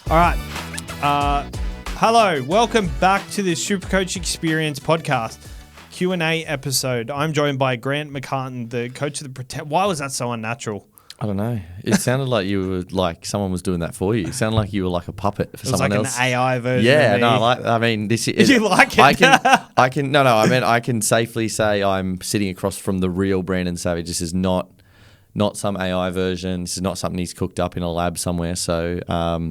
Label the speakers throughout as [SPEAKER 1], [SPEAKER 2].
[SPEAKER 1] All right. Hello. Welcome back to the SuperCoach Experience podcast Q&A episode. I'm joined by Grant McCartan, the coach of the Protect. Why was that so unnatural?
[SPEAKER 2] I don't know. It sounded like you were like someone was doing that for you. It sounded like you were like a puppet for someone else.
[SPEAKER 1] It was like an AI version.
[SPEAKER 2] Yeah,
[SPEAKER 1] of me.
[SPEAKER 2] no, I mean, this is.
[SPEAKER 1] Did you like it?
[SPEAKER 2] I can safely say I'm sitting across from the real Brandon Savage. This is not some AI version. This is not something he's cooked up in a lab somewhere. So,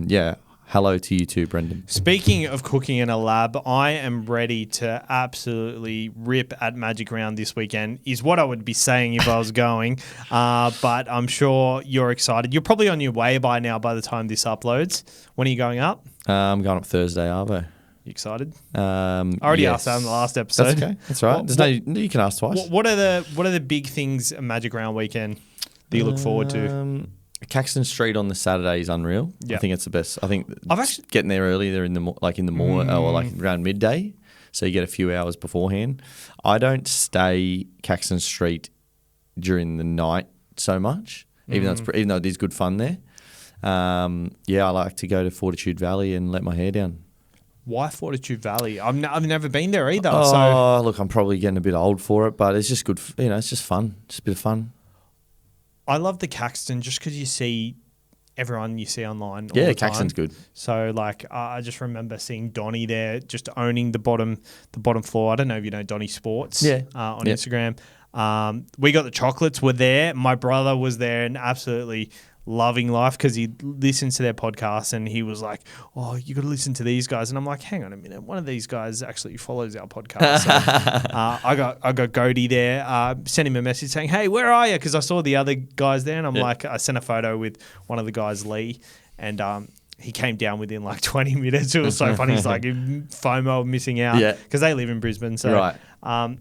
[SPEAKER 2] yeah. Hello to you too, Brendan.
[SPEAKER 1] Speaking of cooking in a lab, I am ready to absolutely rip at Magic Round this weekend, is what I would be saying if I was going. But I'm sure you're excited. You're probably on your way by now by the time this uploads. When are you going up?
[SPEAKER 2] I'm going up Thursday, Arvo.
[SPEAKER 1] You excited? I already asked that in the last episode.
[SPEAKER 2] That's okay. That's right. You can ask twice.
[SPEAKER 1] What are the big things at Magic Round weekend that you look forward to?
[SPEAKER 2] Caxton Street on the Saturday is unreal. Yep. I think it's the best. I think getting there early, they're in the morning or like around midday, so you get a few hours beforehand. I don't stay Caxton Street during the night so much, even though it is good fun there. I like to go to Fortitude Valley and let my hair down. Why
[SPEAKER 1] Fortitude Valley? I've never been there either.
[SPEAKER 2] Look, I'm probably getting a bit old for it, but it's just good. It's just fun. Just a bit of fun.
[SPEAKER 1] I love the Caxton just because you see everyone you see online all the time.
[SPEAKER 2] Caxton's good.
[SPEAKER 1] So, I just remember seeing Donnie there just owning the bottom floor. I don't know if you know Donnie Sports on Instagram. We got the chocolates were there. My brother was there and absolutely loving life because he listens to their podcast and he was like, oh, you got to listen to these guys. And I'm like, hang on a minute. One of these guys actually follows our podcast. So, I got Goaty there, sent him a message saying, hey, where are you? Because I saw the other guys there and I'm like, I sent a photo with one of the guys, Lee, and he came down within like 20 minutes. It was so funny. He's like, FOMO, missing out because they live in Brisbane. So,
[SPEAKER 2] right.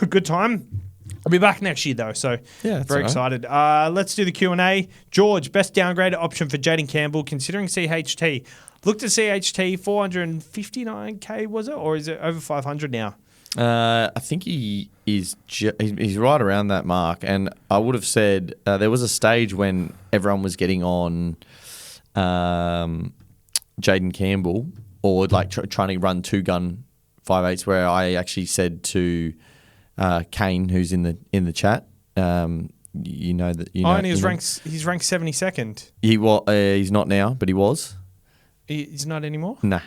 [SPEAKER 1] Good time. I'll be back next year, though, so very excited. Let's do the Q&A. George, best downgrade option for Jaden Campbell, considering CHT. Looked at CHT, 459K, was it? Or is it over 500 now?
[SPEAKER 2] I think he's right around that mark. And I would have said there was a stage when everyone was getting on Jaden Campbell or like trying to run two-gun 5.8s where I actually said to Kane, who's in the chat, and he's ranked
[SPEAKER 1] 72nd.
[SPEAKER 2] He's not now, but he was.
[SPEAKER 1] He's not anymore.
[SPEAKER 2] Nah.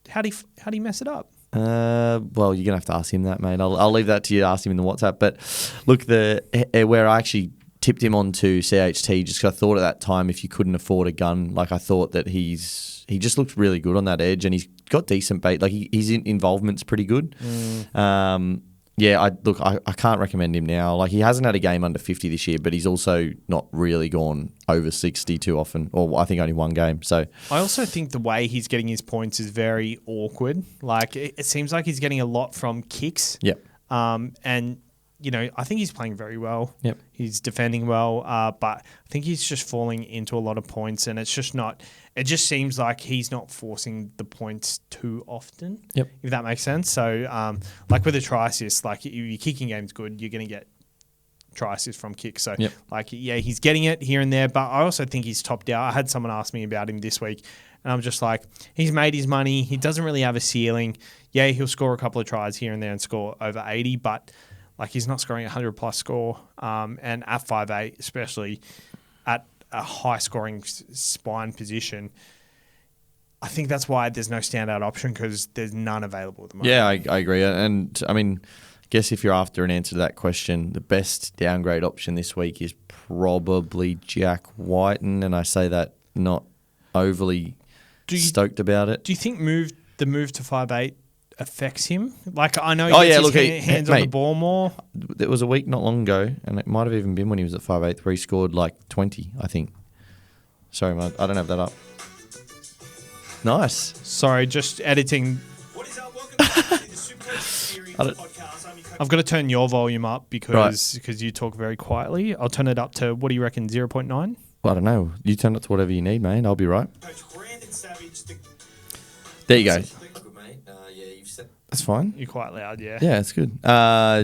[SPEAKER 1] How'd he mess it up?
[SPEAKER 2] Well, you're gonna have to ask him that, mate. I'll leave that to you to ask him in the WhatsApp. But look, where I actually tipped him onto CHT, just 'cause I thought at that time if you couldn't afford a gun, like I thought that he just looked really good on that edge, and he's got decent bait. Like his involvement's pretty good. I can't recommend him now. Like he hasn't had a game under 50 this year, but he's also not really gone over 60 too often, or I think only one game. So
[SPEAKER 1] I also think the way he's getting his points is very awkward. Like it seems like he's getting a lot from kicks.
[SPEAKER 2] Yep.
[SPEAKER 1] And I think he's playing very well.
[SPEAKER 2] Yep.
[SPEAKER 1] He's defending well, but I think he's just falling into a lot of points, and it's just not. It just seems like he's not forcing the points too often.
[SPEAKER 2] Yep.
[SPEAKER 1] If that makes sense. So, like with a try assist, like if your kicking game's good, you're going to get try assist from kicks. So, he's getting it here and there, but I also think he's topped out. I had someone ask me about him this week, and I'm just like, he's made his money. He doesn't really have a ceiling. Yeah, he'll score a couple of tries here and there and score over 80, but like he's not scoring a 100-plus score. And at 5'8", especially at a high-scoring spine position, I think that's why there's no standout option because there's none available at the moment.
[SPEAKER 2] Yeah, I agree. And, I mean, I guess if you're after an answer to that question, the best downgrade option this week is probably Jack Whiten, and I say that not overly stoked about it.
[SPEAKER 1] Do you think the move to 5'8" affects him? Like, I know he gets his hands on the ball more.
[SPEAKER 2] There was a week not long ago, and it might have even been when he was at 5'8", where he scored like 20, I think. Sorry, mate, I don't have that up. Nice.
[SPEAKER 1] Sorry, just editing. What is up? Welcome to the SuperCoach Experience podcast. I've got to turn your volume up because you talk very quietly. I'll turn it up to, what do you reckon, 0.9?
[SPEAKER 2] Well, I don't know. You turn it to whatever you need, mate. I'll be right. There you go. That's fine.
[SPEAKER 1] You're quite loud, yeah.
[SPEAKER 2] Yeah, it's good.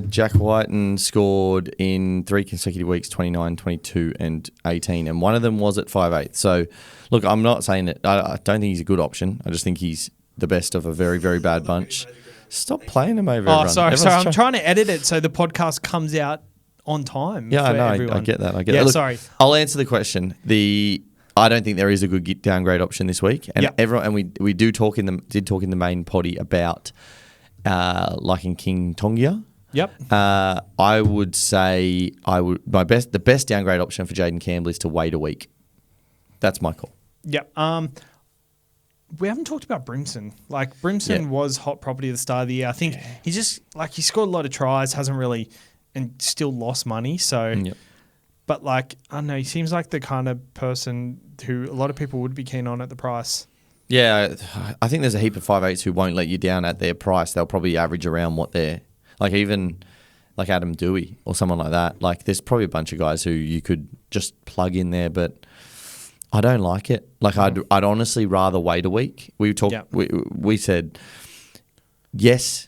[SPEAKER 2] Jack Whiten scored in 3 consecutive weeks, 29, 22 and 18. And one of them was at 5'8". So, look, I'm not saying that I don't think he's a good option. I just think he's the best of a very, very bad bunch. Stop playing him over everyone.
[SPEAKER 1] Sorry. I'm trying to edit it so the podcast comes out on time.
[SPEAKER 2] Yeah, I know.
[SPEAKER 1] Everyone.
[SPEAKER 2] I get that. Look,
[SPEAKER 1] sorry.
[SPEAKER 2] I'll answer the question. I don't think there is a good downgrade option this week. And we did talk in the main potty about liking King Tongia.
[SPEAKER 1] Yep.
[SPEAKER 2] I would say the best downgrade option for Jaden Campbell is to wait a week. That's my call.
[SPEAKER 1] Yep. We haven't talked about Brimson. Like, Brimson was hot property at the start of the year. I think he just, he scored a lot of tries, hasn't really, and still lost money. So, but I don't know, he seems like the kind of person who a lot of people would be keen on at the price.
[SPEAKER 2] Yeah, I think there's a heap of 5'8" who won't let you down at their price. They'll probably average around what they're, even like Adam Dewey or someone like that. There's probably a bunch of guys who you could just plug in there, but I don't like it. I'd honestly rather wait a week. We said, yes,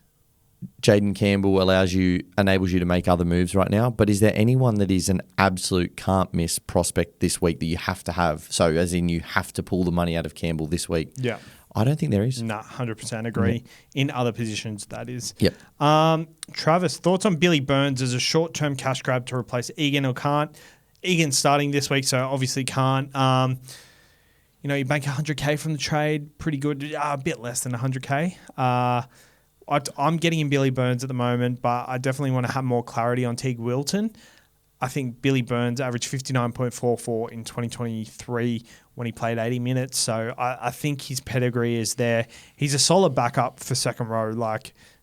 [SPEAKER 2] Jaden Campbell enables you to make other moves right now, but is there anyone that is an absolute can't miss prospect this week that you have to have? So as in you have to pull the money out of Campbell this week? Yeah. I don't think there is.
[SPEAKER 1] Nah, 100% agree. In other positions, that is.
[SPEAKER 2] Yep.
[SPEAKER 1] Travis, thoughts on Billy Burns as a short-term cash grab to replace Egan or Can't? Egan's starting this week, so obviously can't. You bank 100K from the trade, pretty good. A bit less than 100K. I'm getting in Billy Burns at the moment, but I definitely want to have more clarity on Teague Wilton. I think Billy Burns averaged 59.44 in 2023 when he played 80 minutes, so I think his pedigree is there. He's a solid backup for second row,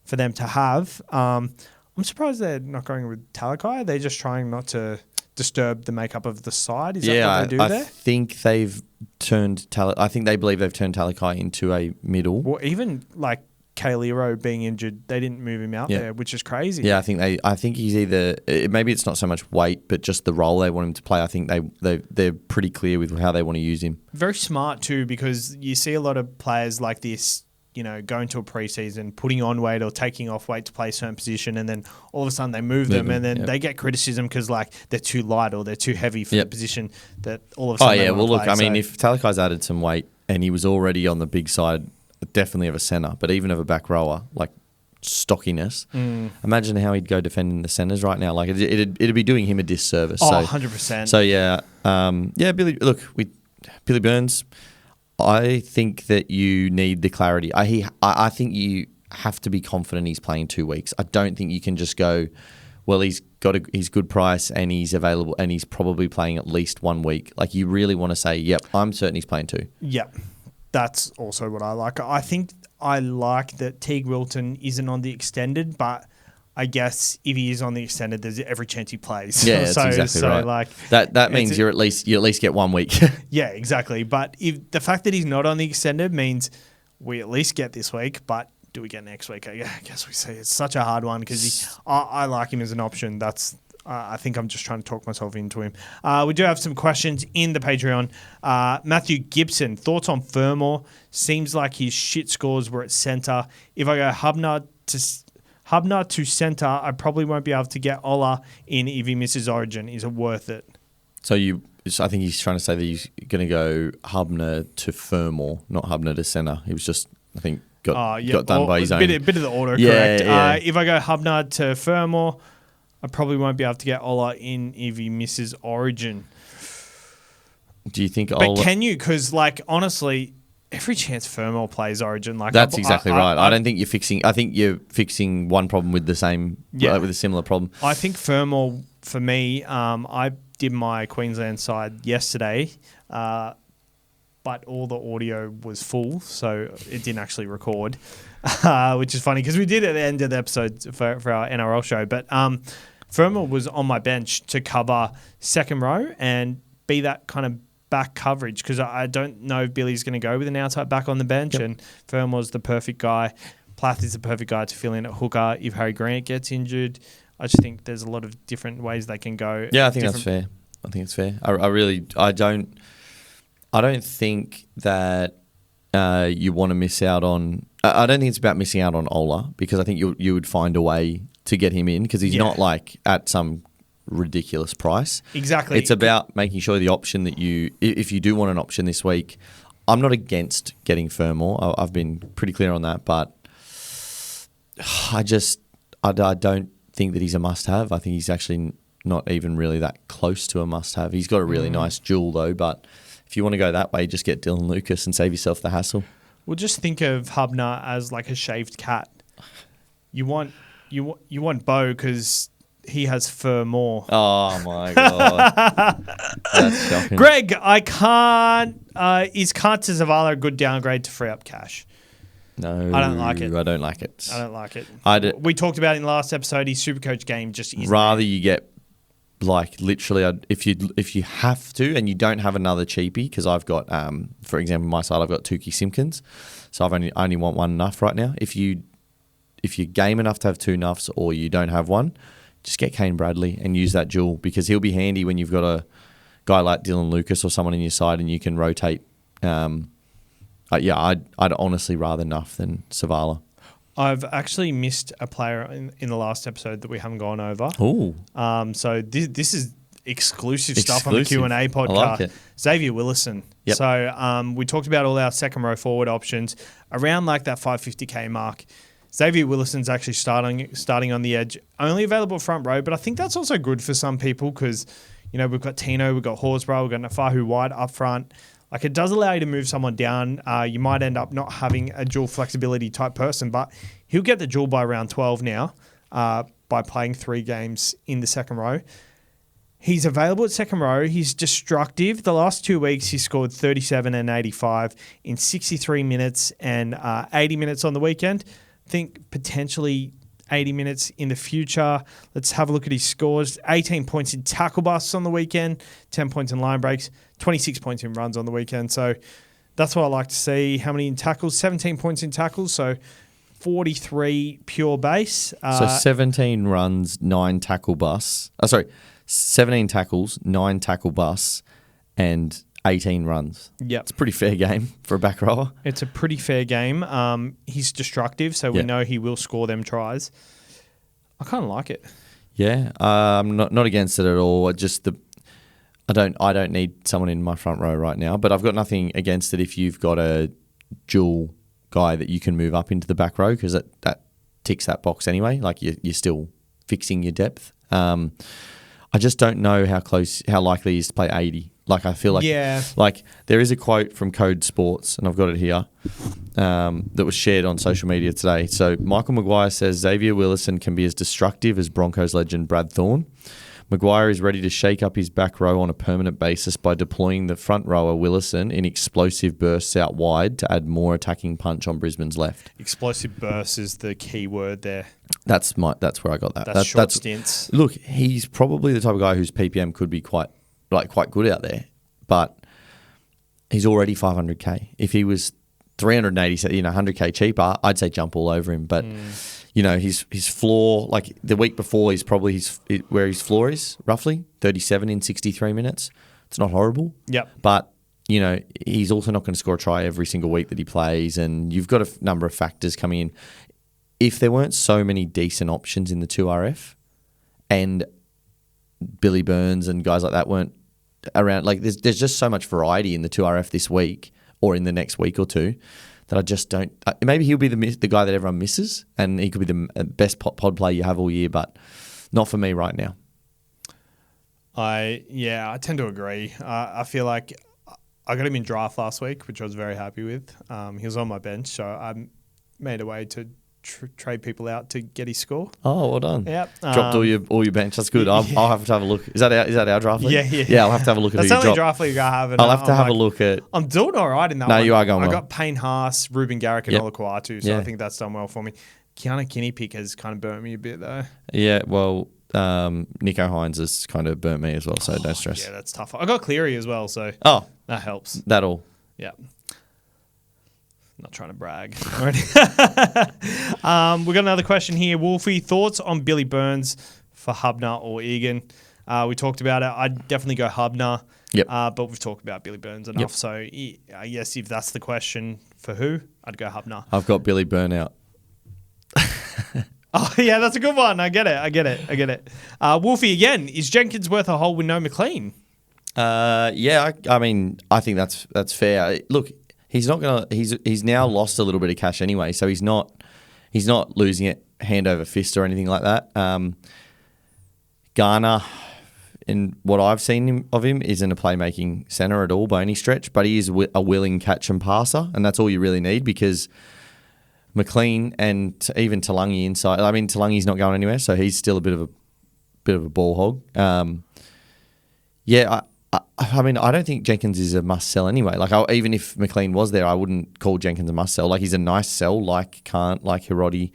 [SPEAKER 1] for them to have. I'm surprised they're not going with Talakai. They're just trying not to disturb the makeup of the side. Is that what they do there?
[SPEAKER 2] I think they've turned I think they believe they've turned Talakai into a middle.
[SPEAKER 1] Well, even Kailero being injured, they didn't move him out there, which is crazy.
[SPEAKER 2] Yeah, I think he's either maybe it's not so much weight, but just the role they want him to play. I think they're pretty clear with how they want to use him.
[SPEAKER 1] Very smart too, because you see a lot of players like this, going to a preseason, putting on weight or taking off weight to play a certain position, and then all of a sudden they move them, and then they get criticism because they're too light or they're too heavy for the position that all of a sudden.
[SPEAKER 2] If Talakai's added some weight and he was already on the big side, definitely of a centre, but even of a back rower, stockiness. Imagine how he'd go defending the centres right now. It'd be doing him a disservice.
[SPEAKER 1] 100%.
[SPEAKER 2] So Billy Burns. I think that you need the clarity. I think you have to be confident he's playing 2 weeks. I don't think you can just go, well, he's got his good price and he's available and he's probably playing at least 1 week. You really want to say, yep, I'm certain he's playing 2.
[SPEAKER 1] Yep. That's also what I like. I think I like that Teague Wilton isn't on the extended, but I guess if he is on the extended, there's every chance he plays.
[SPEAKER 2] Yeah, that's exactly right. That means you at least get 1 week.
[SPEAKER 1] Yeah, exactly. But if the fact that he's not on the extended means we at least get this week, but do we get next week? I guess we see it's such a hard one because I like him as an option. I think I'm just trying to talk myself into him. We do have some questions in the Patreon. Matthew Gibson, thoughts on Furmore? Seems like his shit scores were at centre. If I go Hubner to centre, I probably won't be able to get Ola in if he misses Origin. Is it worth it?
[SPEAKER 2] So I think he's trying to say that he's going to go Hubner to Furmore, not Hubner to centre. He was just, I think, got done by his own.
[SPEAKER 1] Bit of the order, correct. Yeah. If I go Hubner to Furmore, I probably won't be able to get Ola in if he misses Origin.
[SPEAKER 2] Do you think
[SPEAKER 1] Ola... But can you? Because, honestly, every chance Furmore plays Origin.
[SPEAKER 2] That's exactly right. I don't think you're fixing... I think you're fixing one problem with the same... with a similar problem.
[SPEAKER 1] I think Furmore, for me, I did my Queensland side yesterday, but all the audio was full, so it didn't actually record, which is funny because we did at the end of the episode for our NRL show. But... Furmore was on my bench to cover second row and be that kind of back coverage because I don't know if Billy's going to go with an outside back on the bench, and Furmore's the perfect guy. Plath is the perfect guy to fill in at hooker if Harry Grant gets injured. I just think there's a lot of different ways they can go.
[SPEAKER 2] Yeah, I think that's fair. I think it's fair. I don't think that you want to miss out on. I don't think it's about missing out on Ola, because I think you would find a way to get him in, because he's not like at some ridiculous price.
[SPEAKER 1] Exactly.
[SPEAKER 2] It's about making sure the option that if you do want an option this week, I'm not against getting Furmore. I've been pretty clear on that, but I don't think that he's a must-have. I think he's actually not even really that close to a must-have. He's got a really nice duel though, but if you want to go that way, just get Dylan Lucas and save yourself the hassle.
[SPEAKER 1] Well, just think of Hubner as like a shaved cat. You want Bo because he has Furmore.
[SPEAKER 2] Oh my god, that's shocking.
[SPEAKER 1] Greg, I can't. Is Kant to Zavala a good downgrade to free up cash?
[SPEAKER 2] No,
[SPEAKER 1] I don't like it.
[SPEAKER 2] I don't like it.
[SPEAKER 1] I don't like it. We talked about it in the last episode. His SuperCoach game just isn't.
[SPEAKER 2] Rather you get like literally if you have to and you don't have another cheapie, because I've got for example my side I've got Tukey Simpkins, so I only want one nuff right now. If you're game enough to have two nuffs or you don't have one, just get Kane Bradley and use that duel, because he'll be handy when you've got a guy like Dylan Lucas or someone in your side and you can rotate. I'd honestly rather nuff than Savala.
[SPEAKER 1] I've actually missed a player in the last episode that we haven't gone over.
[SPEAKER 2] Oh.
[SPEAKER 1] So this is exclusive stuff on the Q&A podcast.
[SPEAKER 2] I like it.
[SPEAKER 1] Xavier Willison.
[SPEAKER 2] Yep.
[SPEAKER 1] So we talked about all our second row forward options around like that 550k mark. Xavier Willison's actually starting on the edge, only available front row, but I think that's also good for some people because, you know, we've got Tino, we've got Horsburgh, we've got Nafahu White up front. Like, it does allow you to move someone down. You might end up not having a dual flexibility type person, but he'll get the dual by round 12 now by playing 3 games in the second row. He's available at second row. He's destructive. The last 2 weeks, he scored 37 and 85 in 63 minutes and 80 minutes on the weekend. I think potentially 80 minutes in the future. Let's have a look at his scores. 18 points in tackle busts on the weekend, 10 points in line breaks, 26 points in runs on the weekend. So that's what I like to see. How many in tackles? 17 points in tackles, so 43 pure base.
[SPEAKER 2] So 17 runs, 9 tackle busts. 17 tackles, 9 tackle busts, and 18 runs.
[SPEAKER 1] Yep.
[SPEAKER 2] It's a pretty fair game for a back rower.
[SPEAKER 1] It's a pretty fair game. He's destructive, so we know he will score them tries. I kind of like it.
[SPEAKER 2] Yeah, I'm not against it at all. I don't need someone in my front row right now, but I've got nothing against it if you've got a dual guy that you can move up into the back row, because that ticks that box anyway. Like you're still fixing your depth. I just don't know how likely he is to play 80. Like, I feel like, like there is a quote from Code Sports, and I've got it here, that was shared on social media today. So Michael Maguire says Xavier Willison can be as destructive as Broncos legend Brad Thorne. Maguire is ready to shake up his back row on a permanent basis by deploying the front rower Willison in explosive bursts out wide to add more attacking punch on Brisbane's left. Explosive bursts is the key word there. That's where I got that.
[SPEAKER 1] That's short stints.
[SPEAKER 2] Look, he's probably the type of guy whose PPM could be quite good out there, but he's already 500k. If he was 380, 100k cheaper, I'd say jump all over him. But his floor, like the week before, he's probably where his floor is roughly 37 in 63 minutes. It's not horrible.
[SPEAKER 1] Yep.
[SPEAKER 2] But he's also not going to score a try every single week that he plays, and you've got a number of factors coming in. If there weren't so many decent options in the 2RF, and Billy Burns and guys like that weren't around, like there's just so much variety in the 2RF this week or in the next week or two that I just don't. Maybe he'll be the guy that everyone misses, and he could be the best pod player you have all year, but not for me right now.
[SPEAKER 1] I tend to agree. I feel like I got him in draft last week, which I was very happy with. He was on my bench, so I made a way to trade people out to get his score.
[SPEAKER 2] Oh, well done.
[SPEAKER 1] Yep.
[SPEAKER 2] Dropped all your bench. That's good. I'll have to have a look. Is that our draft league?
[SPEAKER 1] Yeah.
[SPEAKER 2] I'll have to have a look at
[SPEAKER 1] That's
[SPEAKER 2] who you
[SPEAKER 1] the only draft league I have.
[SPEAKER 2] I'll have to have a look at.
[SPEAKER 1] I'm doing all right in that one.
[SPEAKER 2] No, you are going well.
[SPEAKER 1] I got Payne Haas, Ruben Garrick, and Olakuatu, so I think that's done well for me. Kiana Kinney-Pick has kind of burnt me a bit, though.
[SPEAKER 2] Yeah, well, Nico Hines has kind of burnt me as well, so don't stress.
[SPEAKER 1] Yeah, that's tough. I got Cleary as well, so that helps.
[SPEAKER 2] That all.
[SPEAKER 1] Yeah. Not trying to brag. We got another question here. Wolfie, thoughts on Billy Burns for Hubner or Egan? We talked about it. I'd definitely go Hubner.
[SPEAKER 2] Yep.
[SPEAKER 1] But we've talked about Billy Burns enough.
[SPEAKER 2] Yep.
[SPEAKER 1] So I guess if that's the question for who, I'd go Hubner.
[SPEAKER 2] I've got Billy Burnout.
[SPEAKER 1] Oh, yeah, that's a good one. I get it. Wolfie, again, is Jenkins worth a hole with no McLean?
[SPEAKER 2] Yeah, I mean, I think that's fair. Look, he's not gonna. He's now lost a little bit of cash anyway, so he's not losing it hand over fist or anything like that. Garner, in what I've seen of him, isn't a playmaking centre at all by any stretch, but he is a willing catch and passer, and that's all you really need because McLean and even Talangi inside. I mean, Talangi's not going anywhere, so he's still a bit of a ball hog. Yeah, I mean, I don't think Jenkins is a must sell anyway. Like, even if McLean was there, I wouldn't call Jenkins a must sell. Like, he's a nice sell, like Kant, like Hiroti,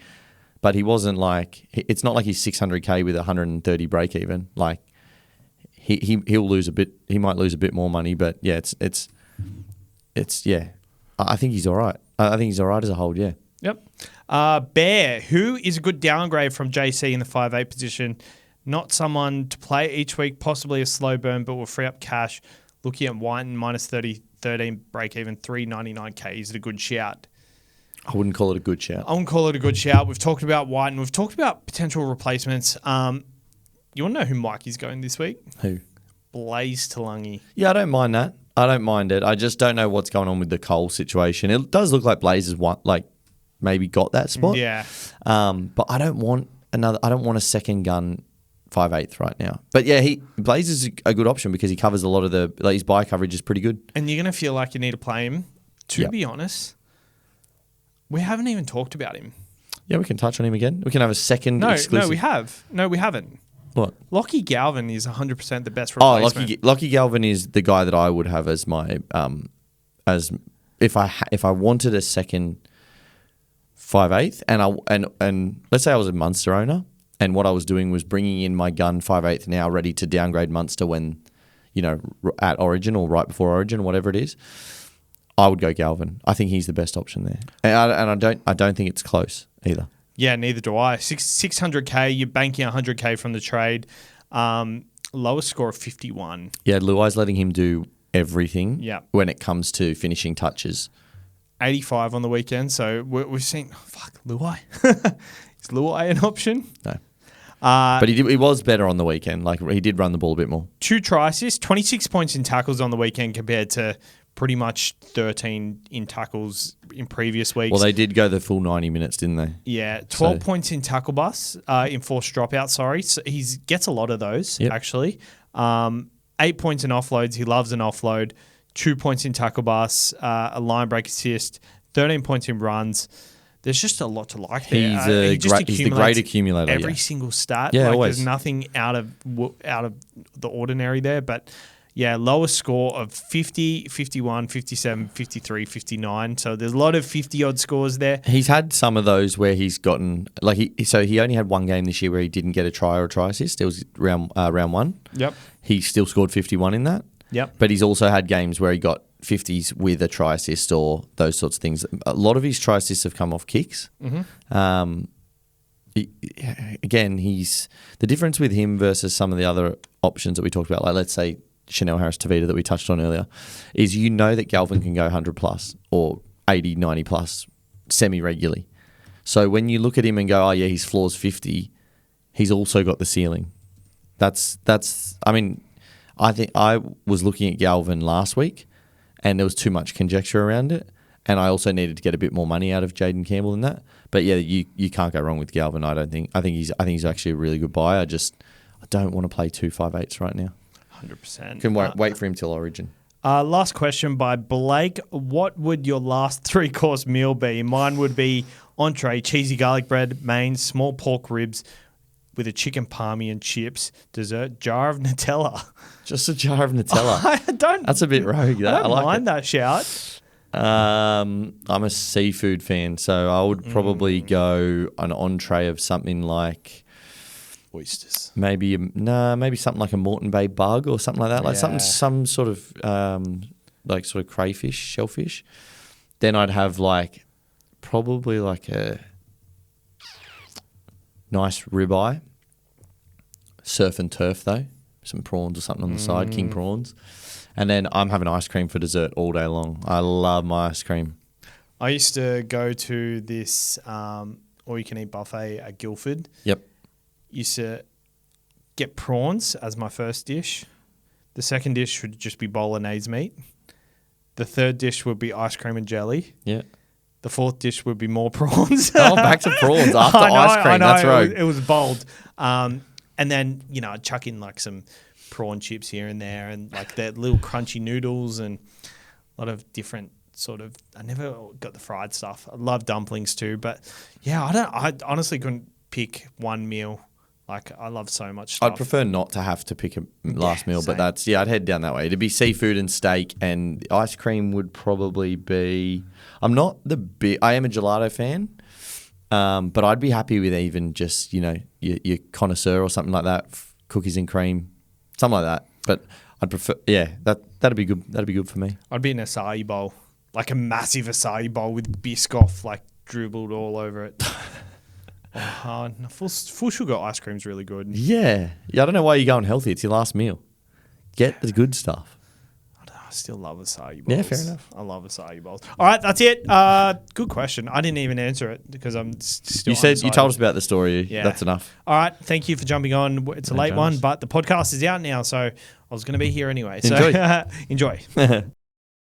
[SPEAKER 2] but he wasn't like. It's not like he's 600K with 130 break even. Like, he'll lose a bit. He might lose a bit more money, but yeah, it's yeah. I think he's all right. I think he's all right as a hold. Yeah.
[SPEAKER 1] Yep. Bear, who is a good downgrade from JC in the 5'8" position? Not someone to play each week, possibly a slow burn, but will free up cash. Looking at Whiten, minus 13 break even, 399K. Is it a good shout?
[SPEAKER 2] I wouldn't call it a good shout.
[SPEAKER 1] I wouldn't call it a good shout. We've talked about Whiten. We've talked about potential replacements. You want to know who Mikey's going this week?
[SPEAKER 2] Who?
[SPEAKER 1] Blaze Talangi.
[SPEAKER 2] Yeah, I don't mind that. I don't mind it. I just don't know what's going on with the Cole situation. It does look like Blaze has maybe got that spot.
[SPEAKER 1] Yeah.
[SPEAKER 2] But I don't want a second gun 5'8" right now. But yeah, Blaze is a good option because he covers a lot of his buy coverage is pretty good.
[SPEAKER 1] And you're going to feel like you need to play him. To be honest, we haven't even talked about him.
[SPEAKER 2] Yeah, we can touch on him again. We can have a second exclusive.
[SPEAKER 1] No, we have. No, we haven't.
[SPEAKER 2] What?
[SPEAKER 1] Lockie Galvin is 100% the best replacement.
[SPEAKER 2] Oh, Lockie Galvin is the guy that I would have as my as if I wanted a second 5'8", and let's say I was a Munster owner, and what I was doing was bringing in my gun 5'8" now, ready to downgrade Munster when, at Origin or right before Origin, whatever it is. I would go Galvin. I think he's the best option there, and I don't think it's close either.
[SPEAKER 1] Yeah, neither do I. 600K, you're banking 100K from the trade. Lowest score of 51.
[SPEAKER 2] Yeah, Luai's letting him do everything.
[SPEAKER 1] Yeah.
[SPEAKER 2] When it comes to finishing touches.
[SPEAKER 1] 85 on the weekend, so we've seen. Luai. Is Luai an option?
[SPEAKER 2] No. But he was better on the weekend. Like, he did run the ball a bit more. 2
[SPEAKER 1] try assists, 26 points in tackles on the weekend compared to pretty much 13 in tackles in previous weeks.
[SPEAKER 2] Well, they did go the full 90 minutes, didn't they?
[SPEAKER 1] Yeah, 12 points in tackle bus, in forced dropout, sorry. So he gets a lot of those, actually. 8 points in offloads. He loves an offload. 2 points in tackle bus, a line break assist, 13 points in runs. There's just a lot to like there.
[SPEAKER 2] He's the great accumulator.
[SPEAKER 1] Every single stat.
[SPEAKER 2] Yeah, always.
[SPEAKER 1] There's nothing out of the ordinary there, but yeah, lowest score of 50, 51, 57, 53, 59. So there's a lot of 50-odd scores there.
[SPEAKER 2] He's had some of those where he's gotten... So he only had one game this year where he didn't get a try or a try assist. It was round one.
[SPEAKER 1] Yep.
[SPEAKER 2] He still scored 51 in that.
[SPEAKER 1] Yep.
[SPEAKER 2] But he's also had games where he got 50s with a try assist or those sorts of things. A lot of his try assists have come off kicks.
[SPEAKER 1] Mm-hmm.
[SPEAKER 2] Again, the difference with him versus some of the other options that we talked about, like let's say Chanel Harris-Tavita that we touched on earlier, is that Galvin can go 100 plus or 80, 90 plus semi-regularly. So when you look at him and go, oh yeah, his floor's 50, he's also got the ceiling. I think I was looking at Galvin last week and there was too much conjecture around it. And I also needed to get a bit more money out of Jaden Campbell than that. But yeah, you can't go wrong with Galvin, I don't think. I think he's actually a really good buy. I don't want to play 2 5'8" right now.
[SPEAKER 1] 100%.
[SPEAKER 2] Can wait for him till Origin.
[SPEAKER 1] Last question by Blake. What would your last 3-course meal be? Mine would be entree, cheesy garlic bread, mains, small pork ribs with a chicken palmy and chips. Dessert, jar of Nutella.
[SPEAKER 2] Just a jar of Nutella. That's a bit rogue.
[SPEAKER 1] I don't mind that shout.
[SPEAKER 2] I'm a seafood fan, so I would probably go an entree of something like
[SPEAKER 1] oysters.
[SPEAKER 2] Maybe something like a Moreton Bay bug or something like that. Like some sort of sort of crayfish, shellfish. Then I'd have probably a nice ribeye. Surf and turf though. some prawns or something on the side, king prawns. And then I'm having ice cream for dessert all day long. I love my ice cream.
[SPEAKER 1] I used to go to this all-you-can-eat buffet at Guildford.
[SPEAKER 2] Yep.
[SPEAKER 1] Used to get prawns as my first dish. The second dish would just be bolognese meat. The third dish would be ice cream and jelly.
[SPEAKER 2] Yeah.
[SPEAKER 1] The fourth dish would be more prawns.
[SPEAKER 2] Oh, back to prawns after ice cream. That's right.
[SPEAKER 1] It was bold. And then, I'd chuck in like some prawn chips here and there and like the little crunchy noodles and a lot of different sort of, I never got the fried stuff. I love dumplings too, but yeah, I honestly couldn't pick one meal. Like I love so much stuff.
[SPEAKER 2] I'd prefer not to have to pick a last meal,
[SPEAKER 1] same.
[SPEAKER 2] but I'd head down that way. It'd be seafood and steak, and ice cream would probably be, I am a gelato fan. But I'd be happy with even just, your connoisseur or something like that, cookies and cream, something like that. But I'd prefer, that'd be good. That'd be good for me.
[SPEAKER 1] I'd be an acai bowl, like a massive acai bowl with Biscoff like dribbled all over it. Full sugar ice cream's really good.
[SPEAKER 2] Yeah. I don't know why you're going healthy. It's your last meal. Get the good stuff.
[SPEAKER 1] I still love acai bowls.
[SPEAKER 2] Yeah, fair enough.
[SPEAKER 1] I love acai bowls. All right, that's it. Good question. I didn't even answer it because I'm still
[SPEAKER 2] You told us about the story. Yeah. That's enough.
[SPEAKER 1] All right, thank you for jumping on. It's a late one, but the podcast is out now, so I was going to be here anyway. So
[SPEAKER 2] Enjoy.
[SPEAKER 1] enjoy.